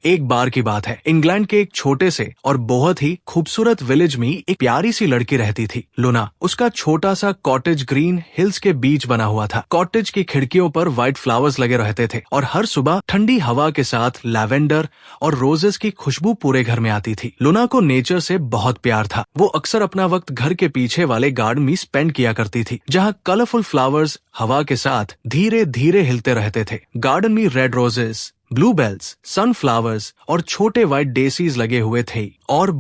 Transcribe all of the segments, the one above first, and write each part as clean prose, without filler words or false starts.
एक बार की बात है, इंग्लैंड के एक छोटे से और बहुत ही खूबसूरत विलेज में एक प्यारी सी लड़की रहती थी, लूना। उसका छोटा सा कॉटेज ग्रीन हिल्स के बीच बना हुआ था। कॉटेज की खिड़कियों पर व्हाइट फ्लावर्स लगे रहते थे और हर सुबह ठंडी हवा के साथ लैवेंडर और रोजेस की खुशबू पूरे घर में आती थी। लूना को नेचर से बहुत प्यार था। वो अक्सर अपना वक्त घर के पीछे वाले गार्डन में स्पेंड किया करती थी, जहाँ कलरफुल फ्लावर्स हवा के साथ धीरे धीरे हिलते रहते थे। गार्डन में रेड रोजेस, ब्लूबेल्स, सनफ्लावर्स और छोटे व्हाइट डेसीज लगे हुए थे और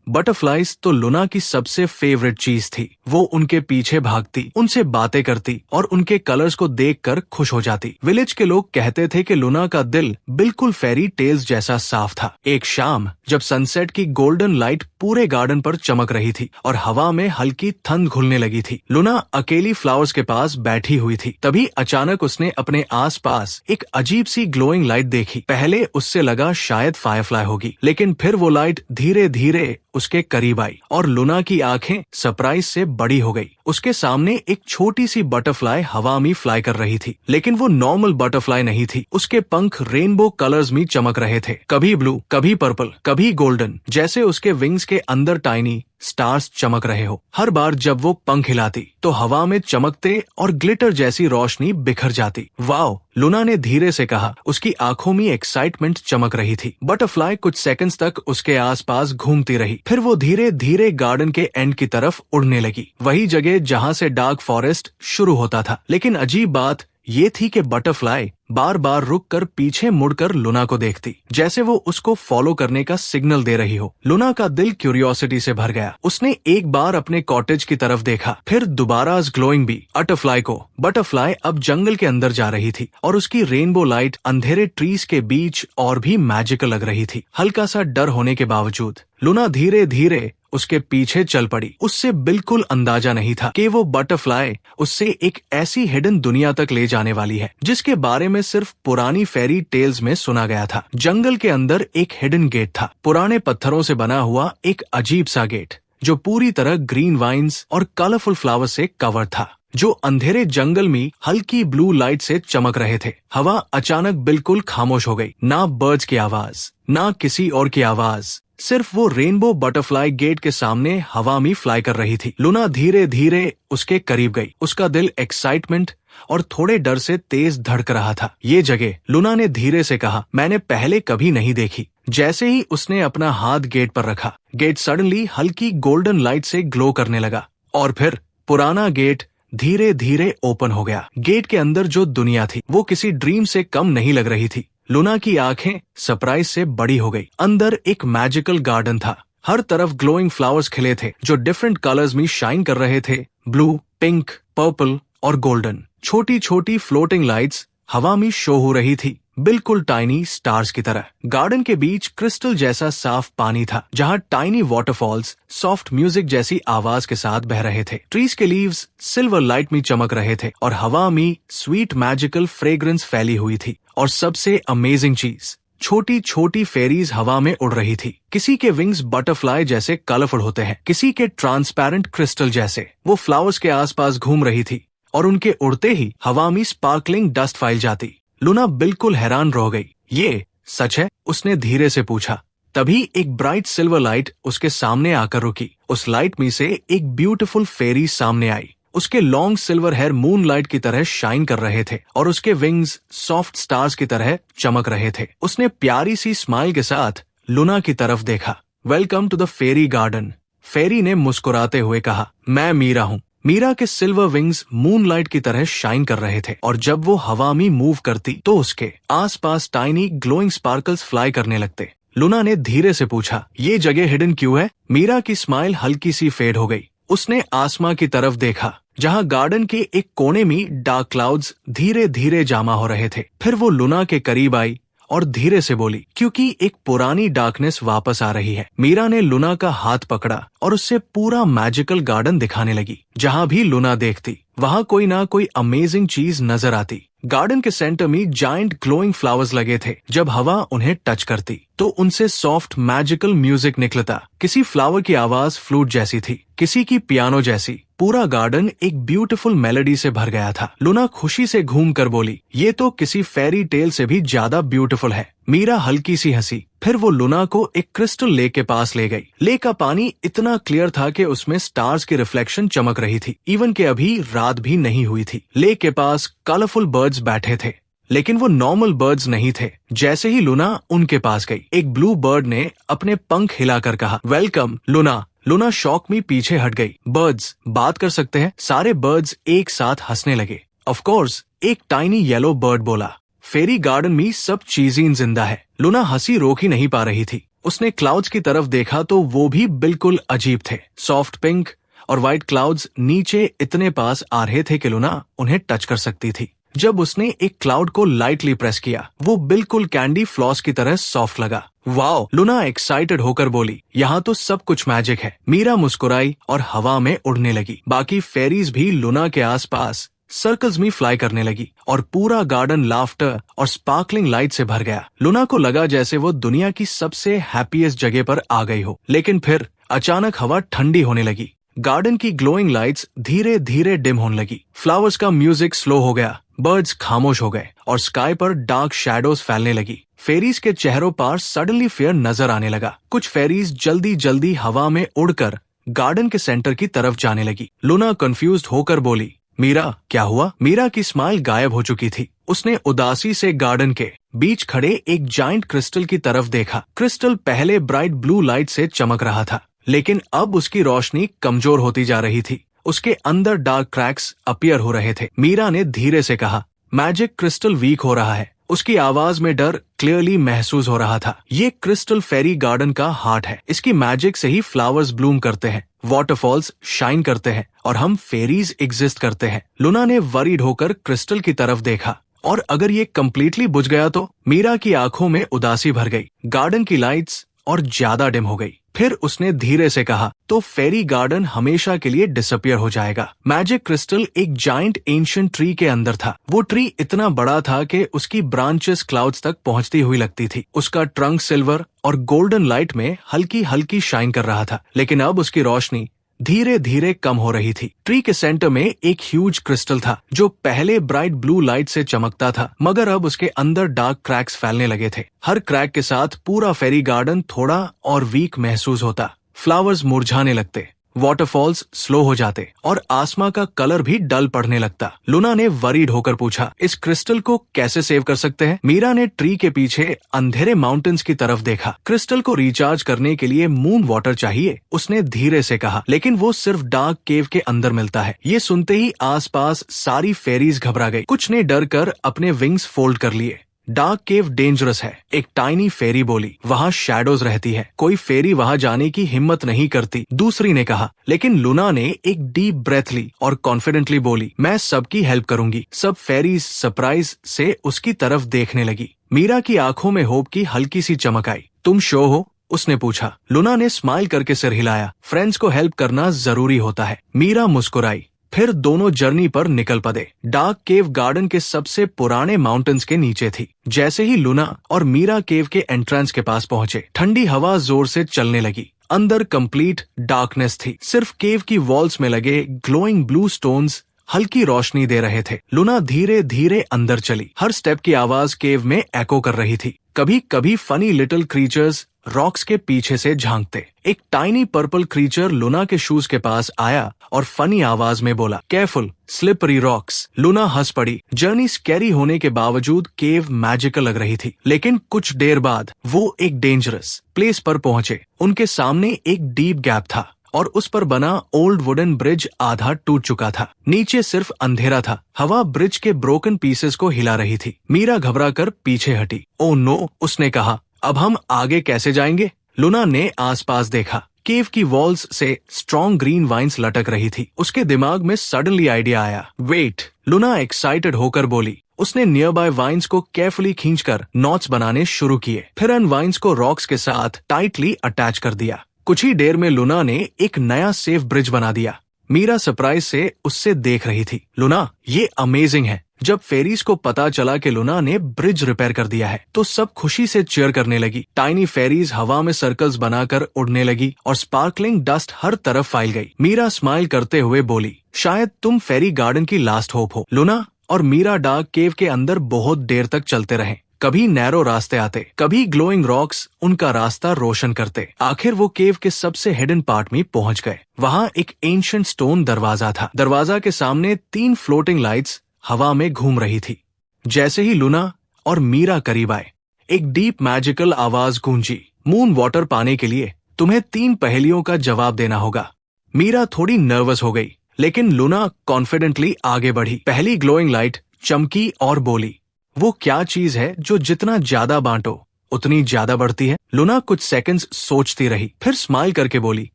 बटरफ्लाइज तो लूना की सबसे फेवरेट चीज थी। वो उनके पीछे भागती, उनसे बातें करती और उनके कलर्स को देखकर खुश हो जाती। विलेज के लोग कहते थे कि लूना का दिल बिल्कुल फेरी टेल्स जैसा साफ था। एक शाम जब सनसेट की गोल्डन लाइट पूरे गार्डन पर चमक रही थी और हवा में हल्की ठंड घुलने लगी थी, लूना अकेली फ्लावर्स के पास बैठी हुई थी। तभी अचानक उसने अपने आसपास एक अजीब सी ग्लोइंग लाइट देखी। पहले उससे लगा शायद फायरफ्लाई होगी, लेकिन फिर वो लाइट धीरे धीरे उसके करीब आई और लूना की आंखें सरप्राइज से बड़ी हो गई। उसके सामने एक छोटी सी बटरफ्लाई हवा में फ्लाई कर रही थी, लेकिन वो नॉर्मल बटरफ्लाई नहीं थी। उसके पंख रेनबो कलर्स में चमक रहे थे, कभी ब्लू, कभी पर्पल, कभी गोल्डन, जैसे उसके विंग्स के अंदर टाइनी स्टार्स चमक रहे हो। हर बार जब वो पंख हिलाती तो हवा में चमकते और ग्लिटर जैसी रोशनी बिखर जाती। वाओ, लूना ने धीरे से कहा। उसकी आंखों में एक्साइटमेंट चमक रही थी। बटरफ्लाई कुछ सेकंड्स तक उसके आसपास घूमती रही, फिर वो धीरे धीरे गार्डन के एंड की तरफ उड़ने लगी, वही जगह जहाँ से डार्क फॉरेस्ट शुरू होता था। लेकिन अजीब बात ये थी कि बटरफ्लाई बार बार रुककर पीछे मुड़कर लूना को देखती, जैसे वो उसको फॉलो करने का सिग्नल दे रही हो। लूना का दिल क्यूरियोसिटी से भर गया। उसने एक बार अपने कॉटेज की तरफ देखा, फिर दोबारा उस ग्लोइंग बी बटरफ्लाई को। बटरफ्लाई अब जंगल के अंदर जा रही थी और उसकी रेनबो लाइट अंधेरे ट्रीज के बीच और भी मैजिकल लग रही थी। हल्का सा डर होने के बावजूद लूना धीरे धीरे उसके पीछे चल पड़ी। उससे बिल्कुल अंदाजा नहीं था कि वो बटरफ्लाई उससे एक ऐसी हिडन दुनिया तक ले जाने वाली है, जिसके बारे में सिर्फ पुरानी फेरी टेल्स में सुना गया था। जंगल के अंदर एक हिडन गेट था, पुराने पत्थरों से बना हुआ एक अजीब सा गेट, जो पूरी तरह ग्रीन वाइन्स और कलरफुल फ्लावर से कवर था, जो अंधेरे जंगल में हल्की ब्लू लाइट से चमक रहे थे। हवा अचानक बिल्कुल खामोश हो गई। ना बर्ड्स की आवाज, ना किसी और की आवाज, सिर्फ वो रेनबो बटरफ्लाई गेट के सामने हवा में फ्लाई कर रही थी। लूना धीरे धीरे उसके करीब गई। उसका दिल एक्साइटमेंट और थोड़े डर से तेज धड़क रहा था। ये जगह, लूना ने धीरे से कहा, मैंने पहले कभी नहीं देखी। जैसे ही उसने अपना हाथ गेट पर रखा, गेट सडनली हल्की गोल्डन लाइट से ग्लो करने लगा और फिर पुराना गेट धीरे धीरे ओपन हो गया। गेट के अंदर जो दुनिया थी वो किसी ड्रीम से कम नहीं लग रही थी। लूना की आंखें सरप्राइज से बड़ी हो गई। अंदर एक मैजिकल गार्डन था। हर तरफ ग्लोइंग फ्लावर्स खिले थे, जो डिफरेंट कलर्स में शाइन कर रहे थे, ब्लू, पिंक, पर्पल और गोल्डन। छोटी छोटी फ्लोटिंग लाइट्स हवा में शो हो रही थी, बिल्कुल टाइनी स्टार्स की तरह। गार्डन के बीच क्रिस्टल जैसा साफ पानी था, जहाँ टाइनी वाटरफॉल्स सॉफ्ट म्यूजिक जैसी आवाज के साथ बह रहे थे। ट्रीज के लीव्स सिल्वर लाइट में चमक रहे थे और हवा में स्वीट मैजिकल फ्रेग्रेंस फैली हुई थी। और सबसे अमेजिंग चीज, छोटी छोटी फेरीज हवा में उड़ रही थी। किसी के विंग्स बटरफ्लाई जैसे कलरफुल होते हैं, किसी के ट्रांसपेरेंट क्रिस्टल जैसे। वो फ्लावर्स के आसपास घूम रही थी और उनके उड़ते ही हवा में स्पार्कलिंग डस्ट फैल जाती। लूना बिल्कुल हैरान रह गई। ये सच है? उसने धीरे से पूछा। तभी एक ब्राइट सिल्वर लाइट उसके सामने आकर रुकी। उस लाइट में से एक ब्यूटीफुल फेरी सामने आई। उसके long silver hair moonlight की तरह शाइन कर रहे थे और उसके विंग्स सॉफ्ट स्टार्स की तरह चमक रहे थे। उसने प्यारी सी स्माइल के साथ लूना की तरफ देखा। Welcome to the fairy garden. Fairy ने मुस्कुराते हुए कहा, मैं मीरा हूँ। मीरा के सिल्वर विंग्स मूनलाइट की तरह शाइन कर रहे थे और जब वो हवा में मूव करती तो उसके आसपास टाइनी ग्लोइंग स्पार्कल्स फ्लाई करने लगते। लूना ने धीरे से पूछा, ये जगह हिडन क्यों है? मीरा की स्माइल हल्की सी फेड हो गई। उसने आसमां की तरफ देखा, जहां गार्डन के एक कोने में डार्क क्लाउड्स धीरे धीरे जमा हो रहे थे। फिर वो लूना के करीब आई और धीरे से बोली, क्योंकि एक पुरानी डार्कनेस वापस आ रही है। मीरा ने लूना का हाथ पकड़ा और उससे पूरा मैजिकल गार्डन दिखाने लगी। जहाँ भी लूना देखती वहाँ कोई ना कोई अमेजिंग चीज नजर आती। गार्डन के सेंटर में जायंट ग्लोइंग फ्लावर्स लगे थे। जब हवा उन्हें टच करती तो उनसे सॉफ्ट मैजिकल म्यूजिक निकलता। किसी फ्लावर की आवाज फ्लूट जैसी थी, किसी की पियानो जैसी। पूरा गार्डन एक ब्यूटीफुल मेलोडी से भर गया था। लूना खुशी से घूम कर बोली, ये तो किसी फेरी टेल से भी ज्यादा ब्यूटीफुल है। मीरा हल्की सी हंसी। फिर वो लूना को एक क्रिस्टल लेक के पास ले गई। लेक का पानी इतना क्लियर था कि उसमें स्टार्स की रिफ्लेक्शन चमक रही थी, इवन के अभी रात भी नहीं हुई थी। लेक के पास कलरफुल बर्ड्स बैठे थे, लेकिन वो नॉर्मल बर्ड्स नहीं थे। जैसे ही लूना उनके पास गई, एक ब्लू बर्ड ने अपने पंख हिलाकर कहा, वेलकम लूना। लूना शॉक में पीछे हट गई। बर्ड्स बात कर सकते हैं? सारे बर्ड्स एक साथ हंसने लगे। ऑफ कोर्स, एक टाइनी येलो बर्ड बोला, फेरी गार्डन में सब चीजें जिंदा है। लूना हंसी रोक ही नहीं पा रही थी। उसने क्लाउड्स की तरफ देखा तो वो भी बिल्कुल अजीब थे। सॉफ्ट पिंक और व्हाइट क्लाउड्स नीचे इतने पास आ रहे थे कि लूना उन्हें टच कर सकती थी। जब उसने एक क्लाउड को लाइटली प्रेस किया, वो बिल्कुल कैंडी फ्लॉस की तरह सॉफ्ट लगा। वाओ, लूना एक्साइटेड होकर बोली, यहाँ तो सब कुछ मैजिक है। मीरा मुस्कुराई और हवा में उड़ने लगी। बाकी फेरीज भी लूना के आसपास सर्कल्स में फ्लाई करने लगी और पूरा गार्डन लाफ्टर और स्पार्कलिंग लाइट से भर गया। लूना को लगा जैसे वो दुनिया की सबसे हैप्पीएस्ट जगह पर आ गई हो। लेकिन फिर अचानक हवा ठंडी होने लगी। गार्डन की ग्लोइंग लाइट्स धीरे धीरे डिम होने लगी। फ्लावर्स का म्यूजिक स्लो हो गया। बर्ड्स खामोश हो गए और स्काई पर डार्क शैडोज फैलने लगी। फेरीज के चेहरों पर सडनली फियर नजर आने लगा। कुछ फेरीज जल्दी जल्दी हवा में उड़कर गार्डन के सेंटर की तरफ जाने लगी। लूना कंफ्यूज्ड होकर बोली, मीरा क्या हुआ? मीरा की स्माइल गायब हो चुकी थी। उसने उदासी से गार्डन के बीच खड़े एक जाइंट क्रिस्टल की तरफ देखा। क्रिस्टल पहले ब्राइट ब्लू लाइट से चमक रहा था, लेकिन अब उसकी रोशनी कमजोर होती जा रही थी। उसके अंदर डार्क क्रैक्स अपीयर हो रहे थे। मीरा ने धीरे से कहा, मैजिक क्रिस्टल वीक हो रहा है। उसकी आवाज में डर क्लियरली महसूस हो रहा था। ये क्रिस्टल फेरी गार्डन का हार्ट है। इसकी मैजिक से ही फ्लावर्स ब्लूम करते हैं, वाटरफॉल्स शाइन करते हैं और हम फेरीज एग्जिस्ट करते हैं। लूना ने वरीड होकर क्रिस्टल की तरफ देखा, और अगर ये कम्प्लीटली बुझ गया तो? मीरा की आंखों में उदासी भर गई। गार्डन की लाइट्स और ज्यादा डिम हो गई। फिर उसने धीरे से कहा, तो फेरी गार्डन हमेशा के लिए डिसअपियर हो जाएगा। मैजिक क्रिस्टल एक जाइंट एंशिएंट ट्री के अंदर था। वो ट्री इतना बड़ा था कि उसकी ब्रांचेस क्लाउड्स तक पहुंचती हुई लगती थी। उसका ट्रंक सिल्वर और गोल्डन लाइट में हल्की हल्की शाइन कर रहा था, लेकिन अब उसकी रोशनी धीरे धीरे कम हो रही थी। ट्री के सेंटर में एक ह्यूज क्रिस्टल था जो पहले ब्राइट ब्लू लाइट से चमकता था, मगर अब उसके अंदर डार्क क्रैक्स फैलने लगे थे। हर क्रैक के साथ पूरा फेरी गार्डन थोड़ा और वीक महसूस होता। फ्लावर्स मुरझाने लगते, वाटरफॉल्स स्लो हो जाते और आसमां का कलर भी डल पड़ने लगता। लूना ने वरीड होकर पूछा, इस क्रिस्टल को कैसे सेव कर सकते हैं? मीरा ने ट्री के पीछे अंधेरे माउंटेन्स की तरफ देखा। क्रिस्टल को रिचार्ज करने के लिए मून वाटर चाहिए, उसने धीरे से कहा, लेकिन वो सिर्फ डार्क केव के अंदर मिलता है। ये सुनते ही आसपास सारी फेरीज घबरा गई। कुछ ने डर कर अपने विंग्स फोल्ड कर लिए। डार्क केव डेंजरस है, एक टाइनी फेरी बोली। वहाँ शैडोज रहती है, कोई फेरी वहाँ जाने की हिम्मत नहीं करती, दूसरी ने कहा। लेकिन लूना ने एक डीप ब्रेथ ली और कॉन्फिडेंटली बोली, मैं सबकी हेल्प करूंगी। सब फेरीज सरप्राइज से उसकी तरफ देखने लगी। मीरा की आंखों में होप की हल्की सी चमक आई। तुम श्योर हो? उसने पूछा। लूना ने स्माइल करके सिर हिलाया। फ्रेंड्स को हेल्प करना जरूरी होता है। मीरा मुस्कुराई। फिर दोनों जर्नी पर निकल पड़े। डार्क केव गार्डन के सबसे पुराने माउंटेन्स के नीचे थी। जैसे ही लूना और मीरा केव के एंट्रेंस के पास पहुंचे, ठंडी हवा जोर से चलने लगी। अंदर कंप्लीट डार्कनेस थी। सिर्फ केव की वॉल्स में लगे ग्लोइंग ब्लू स्टोन्स हल्की रोशनी दे रहे थे। लूना धीरे धीरे अंदर चली। हर स्टेप की आवाज केव में एको कर रही थी। कभी कभी फनी लिटिल क्रीचर्स रॉक्स के पीछे से झांकते। एक टाइनी पर्पल क्रीचर लूना के शूज के पास आया और फनी आवाज में बोला, केयरफुल, स्लिपरी रॉक्स। लूना हंस पड़ी। जर्नी स्कैरी होने के बावजूद केव मैजिकल लग रही थी। लेकिन कुछ देर बाद वो एक डेंजरस प्लेस पर पहुंचे। उनके सामने एक डीप गैप था और उस पर बना ओल्ड वुडन ब्रिज आधा टूट चुका था। नीचे सिर्फ अंधेरा था। हवा ब्रिज के ब्रोकन पीसेस को हिला रही थी। मीरा घबराकर पीछे हटी। ओ नो, उसने कहा, अब हम आगे कैसे जाएंगे? लूना ने आसपास देखा। केव की वॉल्स से स्ट्रॉन्ग ग्रीन वाइन्स लटक रही थी। उसके दिमाग में सडनली आइडिया आया। वेट, लूना एक्साइटेड होकर बोली। उसने नियर बाय वाइन्स को केयरफुली खींचकर नॉट्स बनाने शुरू किए। फिर उन वाइन्स को रॉक्स के साथ टाइटली अटैच कर दिया। कुछ ही देर में लूना ने एक नया सेफ ब्रिज बना दिया। मीरा सरप्राइज से उससे देख रही थी। लूना, ये अमेजिंग है। जब फेरीज को पता चला कि लूना ने ब्रिज रिपेयर कर दिया है, तो सब खुशी से चीयर करने लगी। टाइनी फेरीज हवा में सर्कल्स बनाकर उड़ने लगी और स्पार्कलिंग डस्ट हर तरफ फैल गई। मीरा स्माइल करते हुए बोली, शायद तुम फेरी गार्डन की लास्ट होप हो। लूना और मीरा डार्क केव के अंदर बहुत देर तक चलते रहे। कभी नैरो रास्ते आते, कभी ग्लोइंग रॉक्स उनका रास्ता रोशन करते। आखिर वो केव के सबसे हिडन पार्ट में पहुंच गए। वहां एक एंशिएंट स्टोन दरवाजा था। दरवाजा के सामने 3 फ्लोटिंग लाइट्स हवा में घूम रही थी। जैसे ही लूना और मीरा करीब आए, एक डीप मैजिकल आवाज गूंजी, मून वाटर पाने के लिए तुम्हें 3 पहेलियों का जवाब देना होगा। मीरा थोड़ी नर्वस हो गई, लेकिन लूना कॉन्फिडेंटली आगे बढ़ी। पहली ग्लोइंग लाइट चमकी और बोली, वो क्या चीज है जो जितना ज्यादा बांटो उतनी ज्यादा बढ़ती है? लूना कुछ सेकंड्स सोचती रही, फिर स्माइल करके बोली,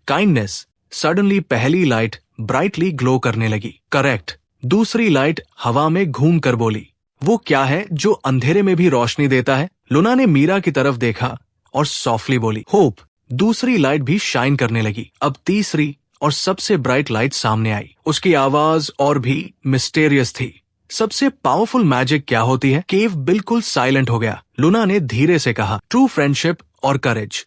काइंडनेस। सडनली पहली लाइट ब्राइटली ग्लो करने लगी। करेक्ट। दूसरी लाइट हवा में घूम कर बोली, वो क्या है जो अंधेरे में भी रोशनी देता है? लूना ने मीरा की तरफ देखा और सॉफ्टली बोली, होप। दूसरी लाइट भी शाइन करने लगी। अब तीसरी और सबसे ब्राइट लाइट सामने आई। उसकी आवाज और भी मिस्टेरियस थी। सबसे पावरफुल मैजिक क्या होती है? केव बिल्कुल साइलेंट हो गया। लूना ने धीरे से कहा, ट्रू फ्रेंडशिप और करेज।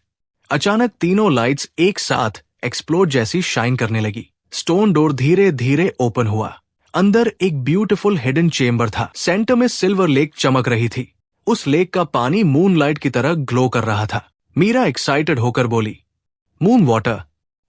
अचानक तीनों लाइट्स एक साथ एक्सप्लोड जैसी शाइन करने लगी। स्टोन डोर धीरे धीरे ओपन हुआ। अंदर एक ब्यूटीफुल हिडन चेम्बर था। सेंटर में सिल्वर लेक चमक रही थी। उस लेक का पानी मूनलाइट की तरह ग्लो कर रहा था। मीरा एक्साइटेड होकर बोली, मून वाटर।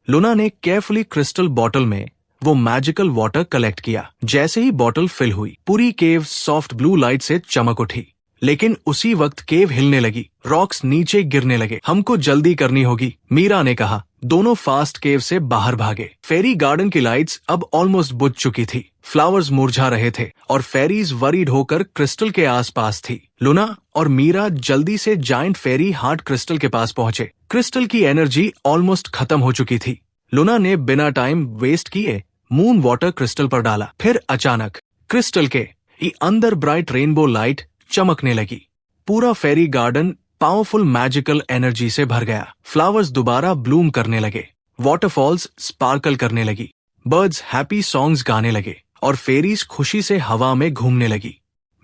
लूना ने केयरफुली क्रिस्टल बॉटल में वो मैजिकल वाटर कलेक्ट किया। जैसे ही बॉटल फिल हुई, पूरी केव सॉफ्ट ब्लू लाइट से चमक उठी। लेकिन उसी वक्त केव हिलने लगी, रॉक्स नीचे गिरने लगे। हमको जल्दी करनी होगी, मीरा ने कहा। दोनों फास्ट केव से बाहर भागे। फेरी गार्डन की लाइट्स अब ऑलमोस्ट बुझ चुकी थी। फ्लावर्स मुरझा रहे थे और फेरीज वरीड होकर क्रिस्टल के आसपास थी। लूना और मीरा जल्दी से जायंट फेरी हार्ट क्रिस्टल के पास पहुंचे। क्रिस्टल की एनर्जी ऑलमोस्ट खत्म हो चुकी थी। लूना ने बिना टाइम वेस्ट किए मून वाटर क्रिस्टल पर डाला। फिर अचानक क्रिस्टल के अंदर ब्राइट रेनबो लाइट चमकने लगी। पूरा फेरी गार्डन पावरफुल मैजिकल एनर्जी से भर गया। फ्लावर्स दोबारा ब्लूम करने लगे, वाटरफॉल्स स्पार्कल करने लगी, बर्ड्स हैप्पी सॉन्ग्स गाने लगे और फेरीज खुशी से हवा में घूमने लगी।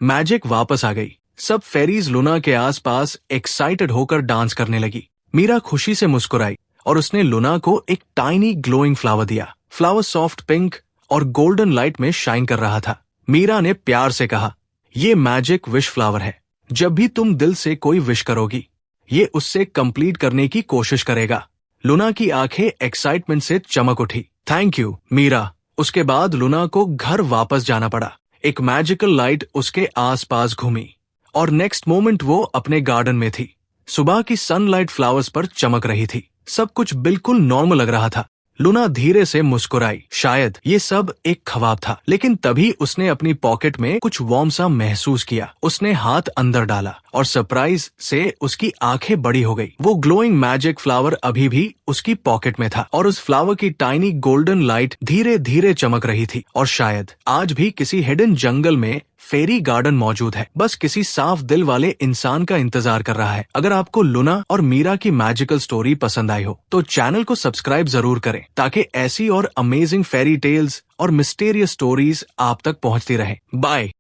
मैजिक वापस आ गई। सब फेरीज लूना के आसपास एक्साइटेड होकर डांस करने लगी। मीरा खुशी से मुस्कुराई और उसने लूना को एक टाइनी ग्लोइंग फ्लावर दिया। फ्लावर सॉफ्ट पिंक और गोल्डन लाइट में शाइन कर रहा था। मीरा ने प्यार से कहा, ये मैजिक विश फ्लावर है। जब भी तुम दिल से कोई विश करोगी, ये उससे कंप्लीट करने की कोशिश करेगा। लूना की आंखें एक्साइटमेंट से चमक उठी। Thank you Meera. उसके बाद लूना को घर वापस जाना पड़ा। एक मैजिकल लाइट उसके आसपास घूमी और नेक्स्ट मोमेंट वो अपने गार्डन में थी। सुबह की सनलाइट फ्लावर्स पर चमक रही थी। सब कुछ बिल्कुल नॉर्मल लग रहा था। लूना धीरे से मुस्कुराई। शायद ये सब एक ख्वाब था, लेकिन तभी उसने अपनी पॉकेट में कुछ वार्म सा महसूस किया। उसने हाथ अंदर डाला और सरप्राइज से उसकी आंखें बड़ी हो गई। वो ग्लोइंग मैजिक फ्लावर अभी भी उसकी पॉकेट में था और उस फ्लावर की टाइनी गोल्डन लाइट धीरे धीरे चमक रही थी। और शायद आज भी किसी हिडन जंगल में फेरी गार्डन मौजूद है, बस किसी साफ दिल वाले इंसान का इंतजार कर रहा है। अगर आपको लूना और मीरा की मैजिकल स्टोरी पसंद आई हो तो चैनल को सब्सक्राइब जरूर करें, ताकि ऐसी और अमेजिंग फेरी टेल्स और मिस्टीरियस स्टोरीज आप तक पहुंचती रहें। बाय।